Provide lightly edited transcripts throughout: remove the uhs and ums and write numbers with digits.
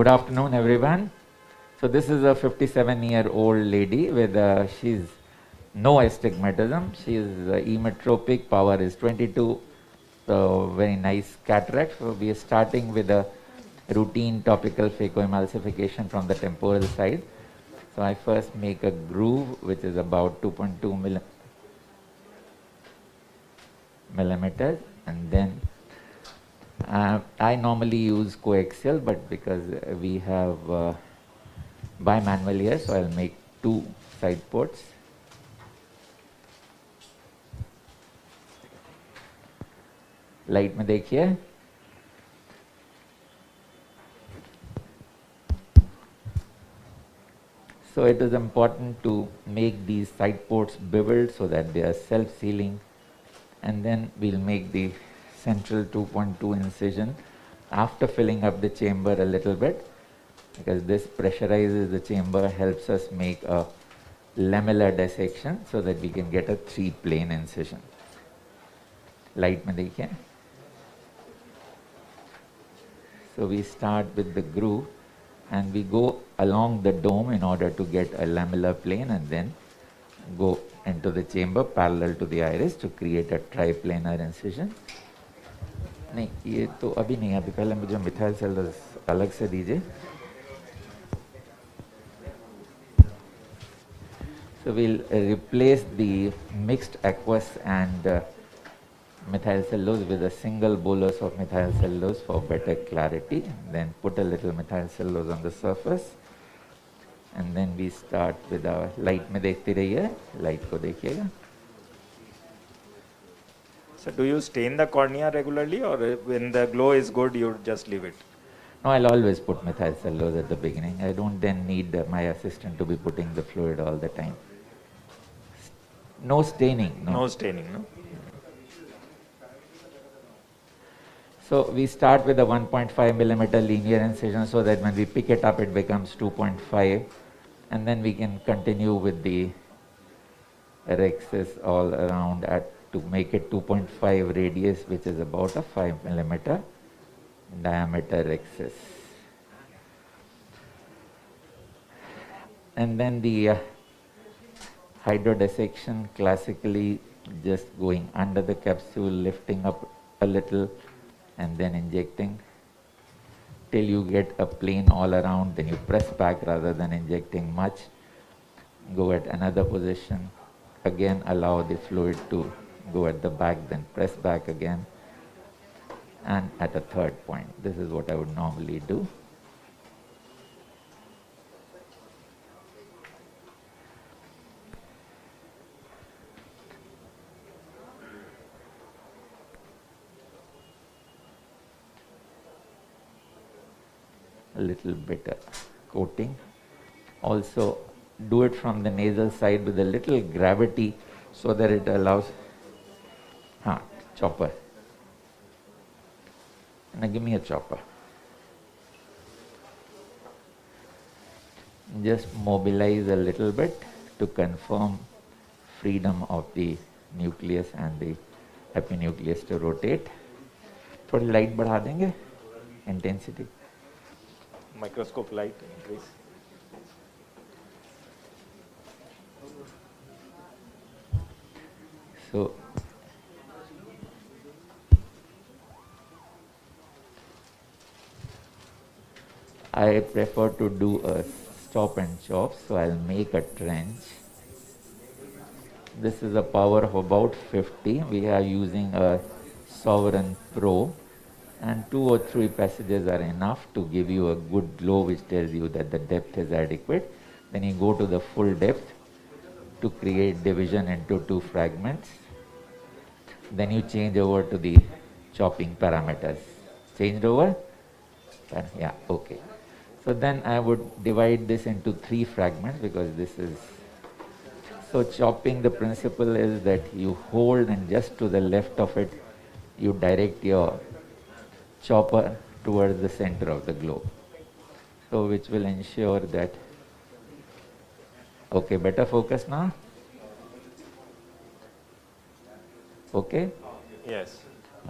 Good afternoon, everyone. So this is a 57-year-old lady with she's no astigmatism. She is emetropic. Power is 22. So very nice cataract. So we are starting with a routine topical phacoemulsification from the temporal side. So I first make a groove which is about 2.2 millimeters, and then I normally use coaxial, but because we have bimanual here, so I'll make two side ports. Light में देखिए, so it is important to make these side ports beveled so that they are self-sealing, and then we'll make the central 2.2 incision after filling up the chamber a little bit, because this pressurizes the chamber, helps us make a lamellar dissection so that we can get a 3-plane incision. Light में देखिए. So we start with the groove and we go along the dome in order to get a lamellar plane, and then go into the chamber parallel to the iris to create a triplanar incision. नहीं, ये तो अभी नहीं, अभी पहले मुझे methyl cellulose अलग से दीजिए. So we'll replace the mixed aqueous and methyl cellulose with a single bolus of methyl cellulose for better clarity. Then put a little methyl cellulose on the surface, and then we start with our light में देखते रहिए, light को देखिएगा. So do you stain the cornea regularly, or when the glow is good you just leave it? No, I'll always put methyl cellulose at the beginning. I don't then need my assistant to be putting the fluid all the time. No staining. No staining, no? So we start with a 1.5 millimeter linear incision so that when we pick it up it becomes 2.5, and then we can continue with the rhexis all around to make it 2.5 radius, which is about a 5 millimeter diameter rhexis. And then the hydrodissection, classically just going under the capsule, lifting up a little, and then injecting till you get a plane all around. Then you press back rather than injecting much. Go at another position. Again, allow the fluid to go at the back, then press back again. And at a third point. This is what I would normally do. A little bit coating. Also do it from the nasal side with a little gravity so that it allows chopper. Now give me a chopper. Just mobilize a little bit to confirm freedom of the nucleus and the epinucleus to rotate. थोड़ी light बढ़ा देंगे, intensity. Microscope light increase. So I prefer to do a stop and chop, so I'll make a trench. This is a power of about 50. We are using a Sovereign Pro, and 2 or 3 passages are enough to give you a good glow, which tells you that the depth is adequate. Then you go to the full depth to create division into 2 fragments. Then you change over to the chopping parameters. Changed over? Yeah, okay. So then I would divide this into 3 fragments, because this is... So chopping, the principle is that you hold, and just to the left of it, you direct your chopper towards the center of the globe. So which will ensure that... Okay, better focus now? Okay? Yes.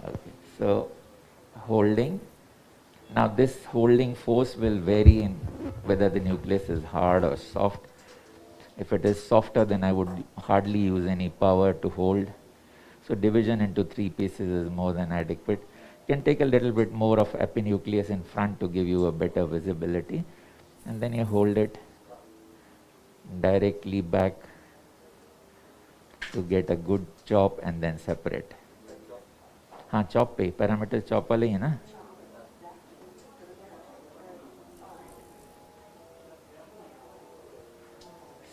Okay. So holding, Now this holding force will vary in whether the nucleus is hard or soft. If it is softer, then I would hardly use any power to hold. So division into 3 pieces is more than adequate. You can take a little bit more of epinucleus in front to give you a better visibility, and then you hold it directly back to get a good chop and then separate. हाँ chop पे parameter chop वाले ही है ना.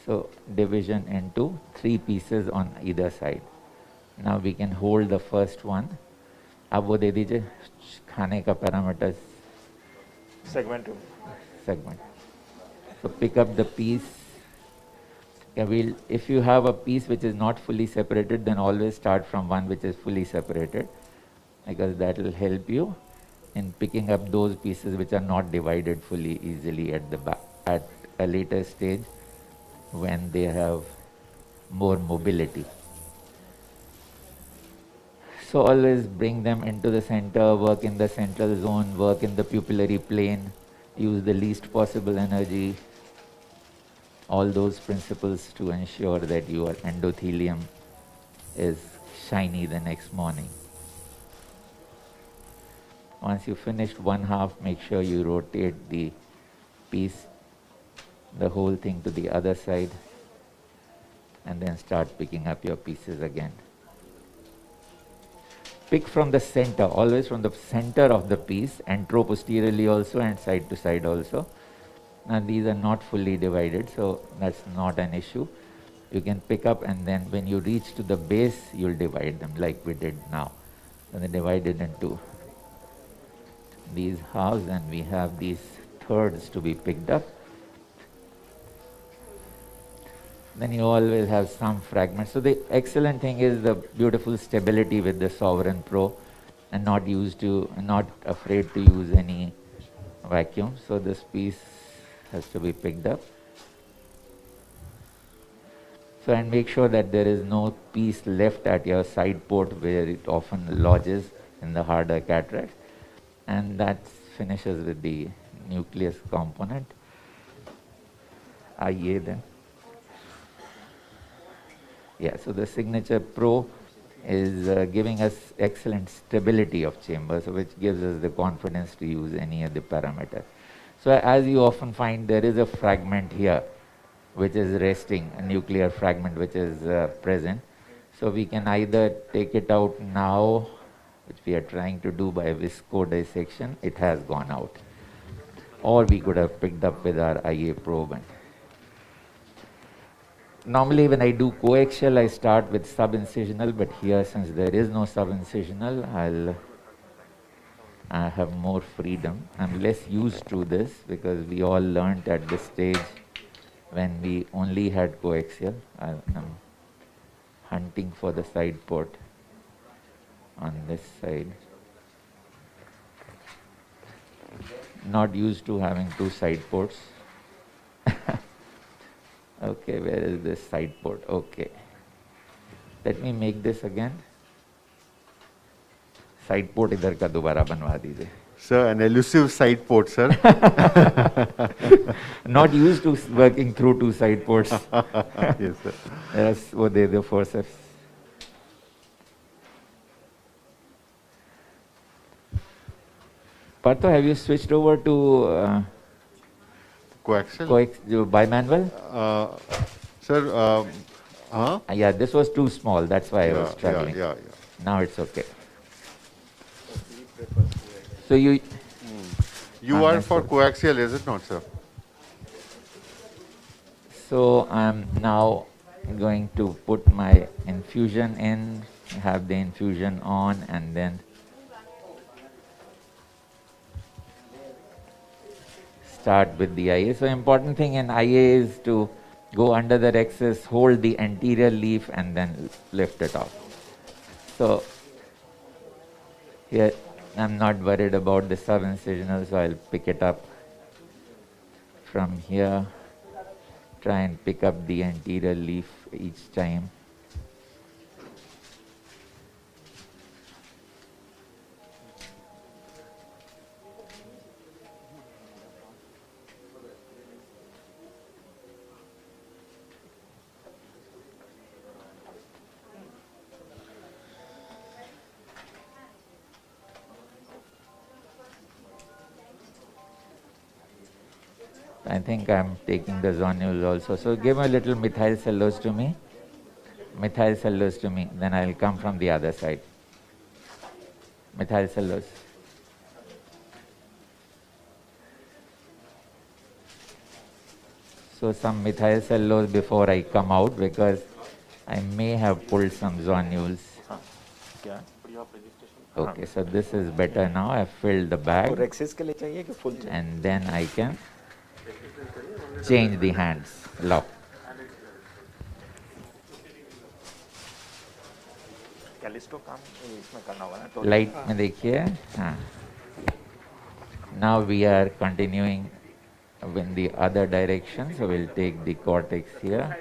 So division into 3 pieces on either side. Now we can hold the first one. अब वो दे दीजिए खाने का parameters. Segment 2. Segment. So pick up the piece. If you have a piece which is not fully separated, then always start from one which is fully separated, because that will help you in picking up those pieces which are not divided fully easily at the back at a later stage when they have more mobility. So always bring them into the center, work in the central zone, work in the pupillary plane, use the least possible energy. All those principles to ensure that your endothelium is shiny the next morning. Once you finished one half, make sure you rotate the piece, the whole thing to the other side, and then start picking up your pieces again. Pick from the center, always from the center of the piece, antero-posteriorly also and side to side also. Now these are not fully divided, so that's not an issue. You can pick up, and then when you reach to the base, you'll divide them like we did now. So they divided into these halves, and we have these thirds to be picked up. Then you always have some fragments. So the excellent thing is the beautiful stability with the Sovereign Pro, and not afraid to use any vacuum. So this piece has to be picked up. So, and make sure that there is no piece left at your side port where it often lodges in the harder cataracts. And that finishes with the nucleus component. IA then. Yeah, so the Signature Pro is giving us excellent stability of chamber, so which gives us the confidence to use any of the parameter. So as you often find, there is a fragment here which is resting, a nuclear fragment which is present. So we can either take it out now, which we are trying to do by visco dissection, it has gone out. Or we could have picked up with our IA probe. Normally when I do coaxial, I start with subincisional, but here since there is no subincisional, I have more freedom. I'm less used to this because we all learnt at this stage when we only had coaxial. I'm hunting for the side port on this side. Not used to having two side ports. Okay, where is this side port? Okay. Let me make this again. Side port idhar ka dobara banwa dijiye. Sir, an elusive side port, sir. Not used to working through two side ports. Yes, sir. Yes, wo de do forceps. Partho, have you switched over to Coaxial? bimanual? Sir, Yeah, this was too small. That's why I was struggling. Yeah. Now it's okay. So you are for coaxial, is it not, sir? So I'm now going to put my infusion in, have the infusion on, and then start with the IA. So important thing in IA is to go under the rexus, hold the anterior leaf, and then lift it off. So here I'm not worried about the subincisional, so I'll pick it up from here. Try and pick up the anterior leaf each time. I think I'm taking the zonules also. So give a little methyl cellulose to me. Methyl cellulose to me. Then I'll come from the other side. Methyl cellulose. So some methyl cellulose before I come out, because I may have pulled some zonules. क्या Okay, so this is better now. I've filled the bag. और access के लिए चाहिए कि full चाहिए? And then I can change the hands lock. Callisto काम इसमें करना होगा ना तो Light में देखिए. हाँ. Now we are continuing in the other direction, so we'll take the cortex here.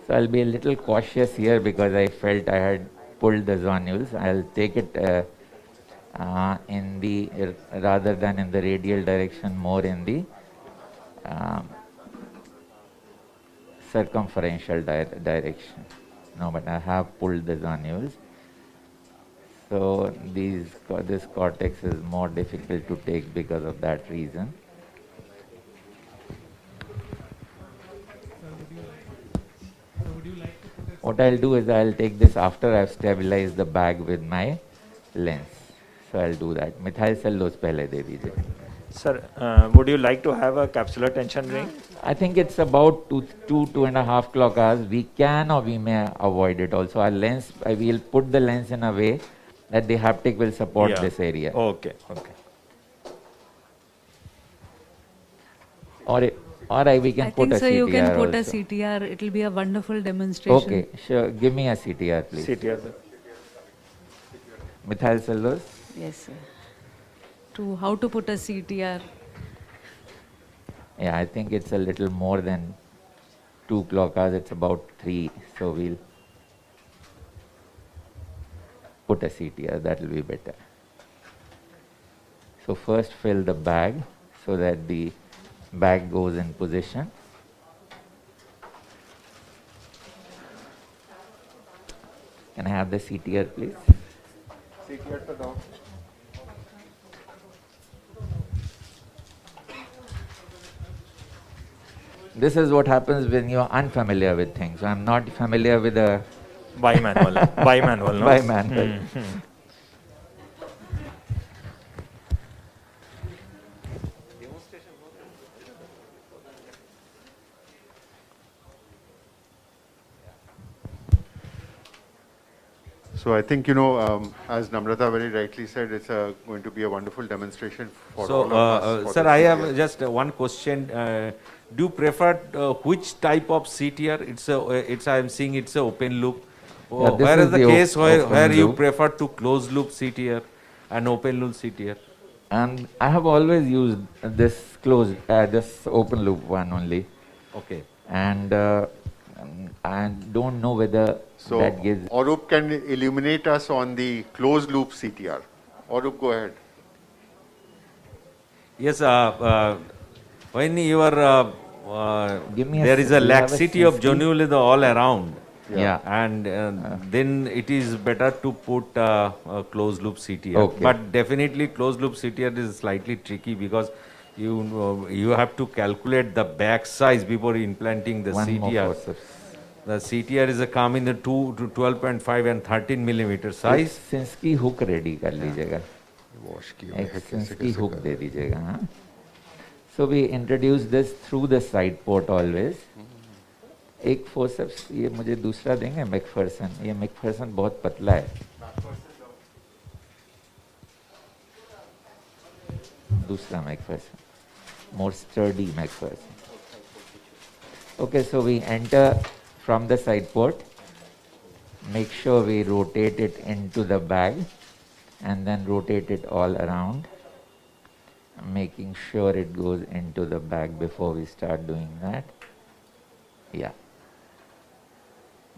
So I'll be a little cautious here because I felt I had pulled the zonules. I'll take it in the rather than in the radial direction, more in the circumferential direction. No, but I have pulled the zonules. So this cortex is more difficult to take because of that reason. What I'll do is I'll take this after I've stabilized the bag with my lens. So I'll do that. Methyl cellulose पहले दे दीजिए. Sir, would you like to have a capsular tension ring? I think it's about 2.5 clock hours. We can or we may avoid it also. Our lens, we'll put the lens in a way that the haptic will support this area. Okay, okay. We can I put think a so CTR you can put a also. CTR. It will be a wonderful demonstration. Okay, sure. Give me a CTR, please. CTR. Methyl cellulose. Yes, sir. To how to put a CTR. Yeah, I think it's a little more than 2 clock hours. It's about 3. So we'll put a CTR. That will be better. So first fill the bag so that the bag goes in position. Can I have the CTR, please? CTR to down. This is what happens when you are unfamiliar with things. So I'm not familiar with the Bimanual. Bimanual, no? bimanual. So I think, as Namrata very rightly said, it's going to be a wonderful demonstration for So, all of us. for sir, the I have CTR. just one question. Do you prefer which type of CTR? I am seeing it's a open loop. Yeah, this Where is is the the case open where you loop. prefer to closed loop CTR and open loop CTR? And I have always used this this open loop one only. Okay. And I don't know whether So that gives. Aurup can illuminate us on the closed loop CTR. Aurup, go ahead. Yes, when you are, Give me a there is s- a you have a laxity of Sinskey? zonule all around. Yeah. And then it is better to put a closed loop CTR. Okay. But definitely closed loop CTR is slightly tricky because you have to calculate the back size before implanting the One more CTR. forceps. The CTR is come in the 2 to 12.5 and 13 millimeter एक size. सिंस्की hook ready कर लीजिएगा. Wash किया एक है, कैसे सिंस्की कैसे hook कर दे दीजिएगा. हाँ. So we introduce this through the side port always. एक फोर्सेप्स ये मुझे दूसरा देंगे मैकफर्सन. ये मैकफर्सन बहुत पतला है. दूसरा Macpherson. More sturdy McPherson. Okay, so we enter from the side port. Make sure we rotate it into the bag and then rotate it all around, making sure it goes into the bag before we start doing that. Yeah.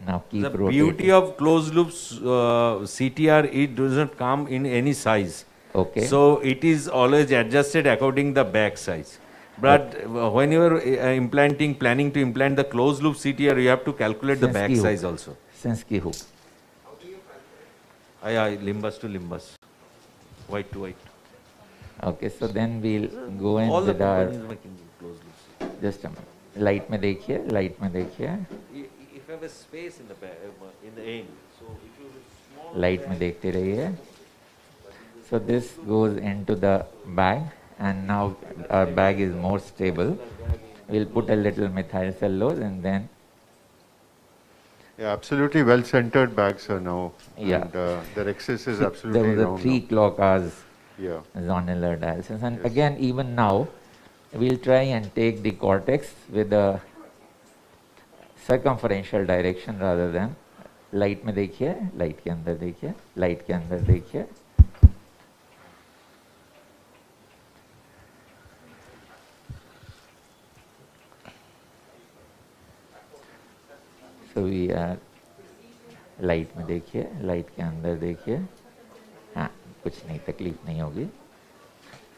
Now keep The rotating. beauty of closed loop CTR, it doesn't come in any size. Okay. So it is always adjusted according the back size. But when you are planning to implant the closed loop CTR, you have to calculate the back Sinski size hook. also. Sinski hook. Limbus to limbus, white to white. Okay, so then we'll go in All the with our, companies making closed loop CTR. just a minute. Light में देखिए, light में देखिए, If you have a space in the back, in the end, so if you small light में देखते रहिए. So this goes into the bag, and now our bag is more stable. We'll put a little methyl cellulose and then, Yeah, absolutely well-centered bags are now. Yeah. And the Rexis is there absolutely was a round 3 now. clock hours Yeah. zonular dialysis. And Yes. again, even now, we'll try and take the cortex with a circumferential direction rather than light में देखिए, light के अंदर देखिए, light के अंदर देखिए. So we are light में देखिए, light के अंदर देखिए. हाँ, कुछ नहीं, तकलीफ नहीं होगी.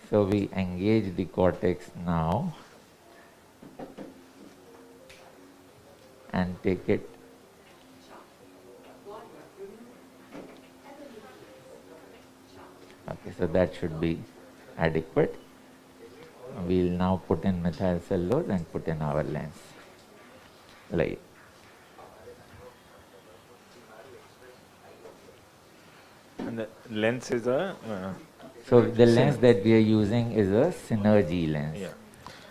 So we engage the cortex now and take it okay, so that should be adequate. We'll now put in methyl cellulose and put in our lens. Like And the lens is a so the lens that we are using is a synergy lens. yeah.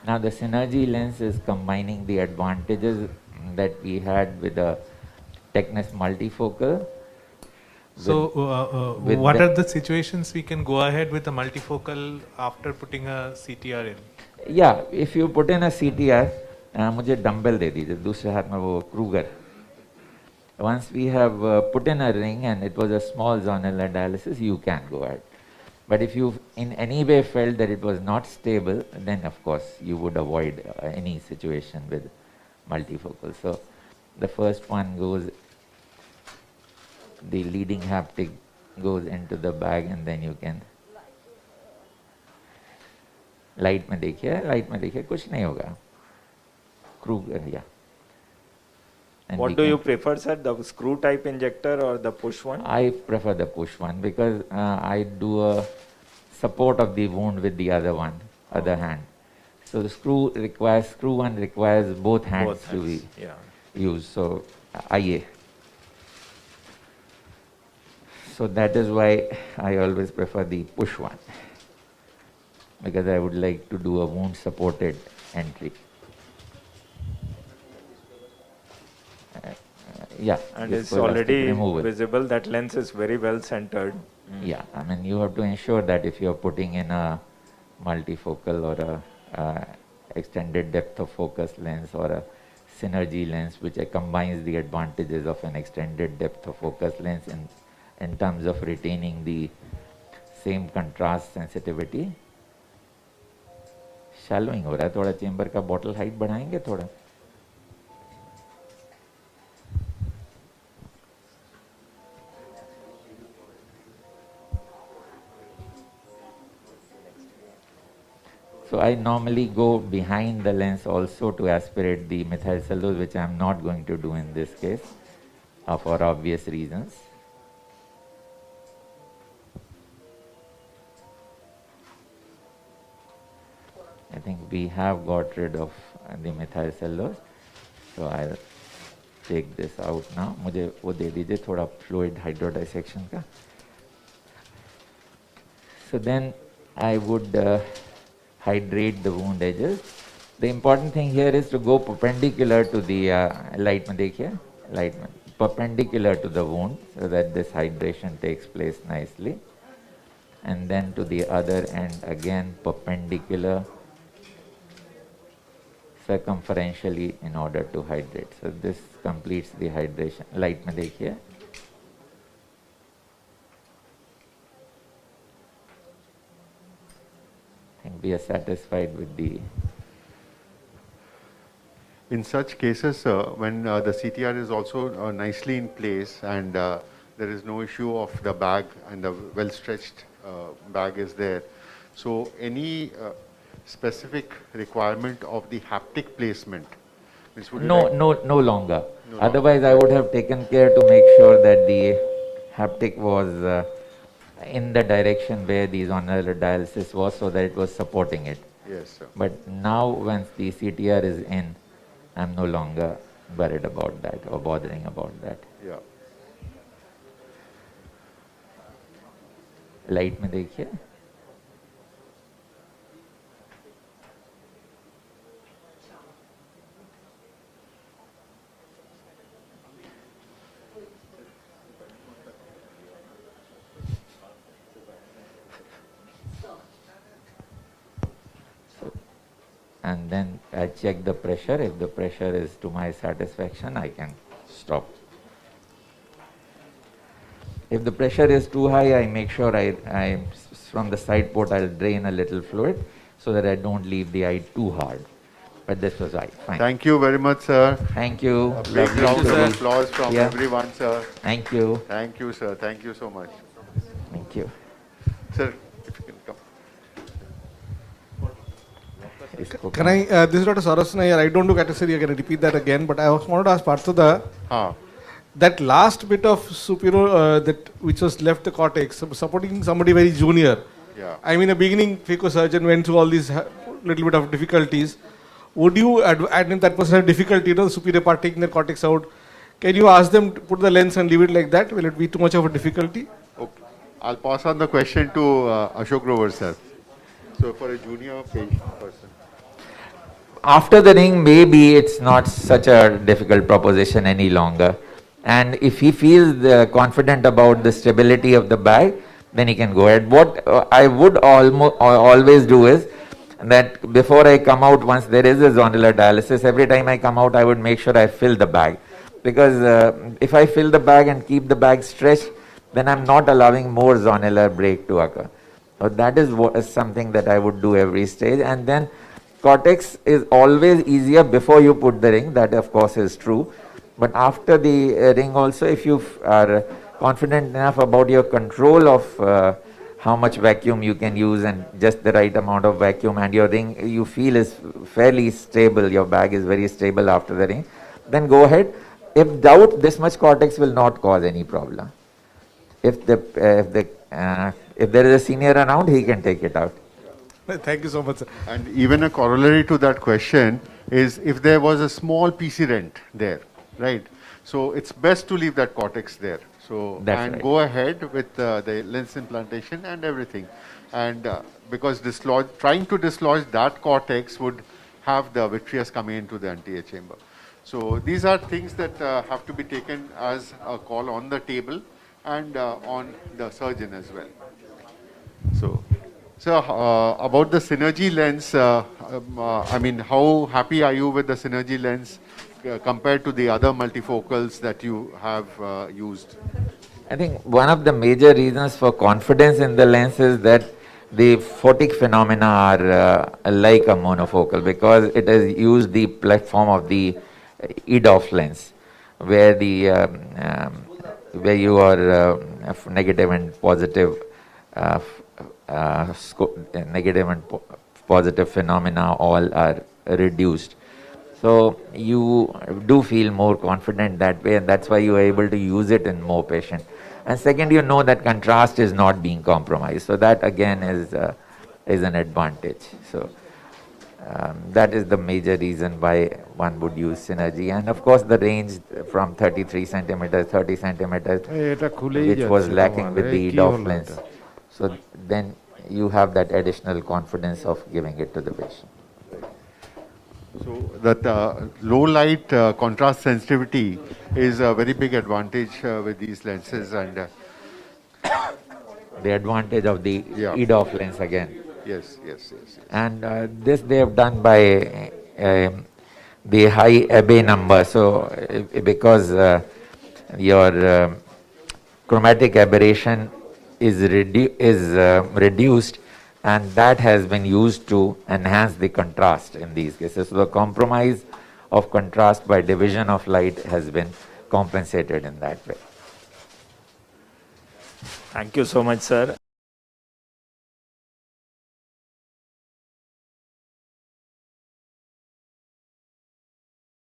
Now the synergy lens is combining the advantages that we had with the Technis multifocal. So, with what the- are the situations we can go ahead with a multifocal after putting a CTR in? Yeah, if you put in a CTR, मुझे dumbbell दे दीजिए, दूसरे हाथ में वो Kruger. Once we have put in a ring and it was a small zonular dialysis, you can go ahead. But if you in any way felt that it was not stable, then of course you would avoid any situation with multifocal. So the first one goes, the leading haptic goes into the bag and then you can light में देखिए कुछ नहीं होगा. Kruger, yeah. And we What do can- you prefer, sir? The screw type injector or the push one? I prefer the push one because I do a support of the wound with the other hand. So the screw one requires both hands Both to hands, be yeah. used. So IA. So that is why I always prefer the push one, because I would like to do a wound supported entry. Yeah, And this it's scholastic already removal. visible. That lens is very well centered. Yeah, I mean you have to ensure that if you are putting in a multifocal or a extended depth of focus lens or a synergy lens which combines the advantages of an extended depth of focus lens in terms of retaining the same contrast sensitivity. Shallowing हो रहा है थोड़ा, chamber का bottle height बढ़ाएंगे थोड़ा. So I normally go behind the lens also to aspirate the methyl cellulose, which I am not going to do in this case for obvious reasons. I think we have got rid of the methyl cellulose. So I'll take this out now. मुझे वो दे दीजिए थोड़ा fluid hydrodissection का. So then I would hydrate the wound edges. The important thing here is to go perpendicular to the light में देखिए, light में perpendicular to the wound so that this hydration takes place nicely. And then to the other end again perpendicular circumferentially in order to hydrate. So this completes the hydration. Light में देखिए. I think we are satisfied with the. In such cases, when the CTR is also nicely in place and there is no issue of the bag and the well-stretched bag is there. So any specific requirement of the haptic placement? Means would you like- No longer. Otherwise, I would have taken care to make sure that the haptic was in the direction where the zonular dialysis was, so that it was supporting it. Yes, sir. But now, once the CTR is in, I'm no longer worried about that or bothering about that. Yeah. Light में देखिए. And then I check the pressure. If the pressure is to my satisfaction, I can stop. If the pressure is too high, I make sure from the side port, I'll drain a little fluid so that I don't leave the eye too hard. But this was fine. Thank you very much, sir. Thank you. A big Lovely round to of be- applause from Yeah. everyone, sir. Thank you. Thank you, sir. Thank you so much. Thank you. Sir, if you can come. इसको- Can I, this is Dr. Saraswathan here. I don't look at a Siri, I can repeat that again, but I also wanted to ask Partha, Haan. that last bit of superior, that which was left the cortex, supporting somebody very junior. Yeah. I mean, a beginning phaco surgeon went through all these little bit of difficulties. Would you, and if that person had difficulty, you know, the superior part taking their cortex out, can you ask them to put the lens and leave it like that? Will it be too much of a difficulty? Okay. I'll pass on the question to Ashok Grover, sir. So for a junior person. After the ring, maybe it's not such a difficult proposition any longer. And if he feels confident about the stability of the bag, then he can go ahead. What I would always do is that before I come out, once there is a zonular dialysis, every time I come out, I would make sure I fill the bag. Because if I fill the bag and keep the bag stretched, then I'm not allowing more zonular break to occur. So that is something that I would do every stage. And then cortex is always easier before you put the ring. That of course is true. But after the ring also, if you are confident enough about your control of how much vacuum you can use and just the right amount of vacuum, and your ring you feel is fairly stable, your bag is very stable after the ring, then go ahead. If doubt, this much cortex will not cause any problem. If there is a senior around, he can take it out. Thank you so much, sir. And even a corollary to that question is if there was a small PC rent there, right? So it's best to leave that cortex there. So That's and right. go ahead with the lens implantation and everything. And because trying to dislodge that cortex would have the vitreous coming into the anterior chamber. So these are things that have to be taken as a call on the table and on the surgeon as well. So, about the Synergy lens, I mean, how happy are you with the Synergy lens compared to the other multifocals that you have used? I think one of the major reasons for confidence in the lens is that the photic phenomena are like a monofocal, because it has used the platform of the EDOF lens, where where you are negative and positive negative and positive phenomena all are reduced. So you do feel more confident that way, and that's why you are able to use it in more patients. And second, you know that contrast is not being compromised. So that again is an advantage. So that is the major reason why one would use Synergy. And of course the range from 33 centimeters, 30 centimeters, which was lacking with the EDOF lens. So then you have that additional confidence of giving it to the patient. So that low light contrast sensitivity is a very big advantage with these lenses, and The advantage of the Yeah. EDOF lens again. yes. And this they have done by the high Abbe number. So because your chromatic aberration is reduced, and that has been used to enhance the contrast in these cases. So the compromise of contrast by division of light has been compensated in that way. Thank you so much, sir.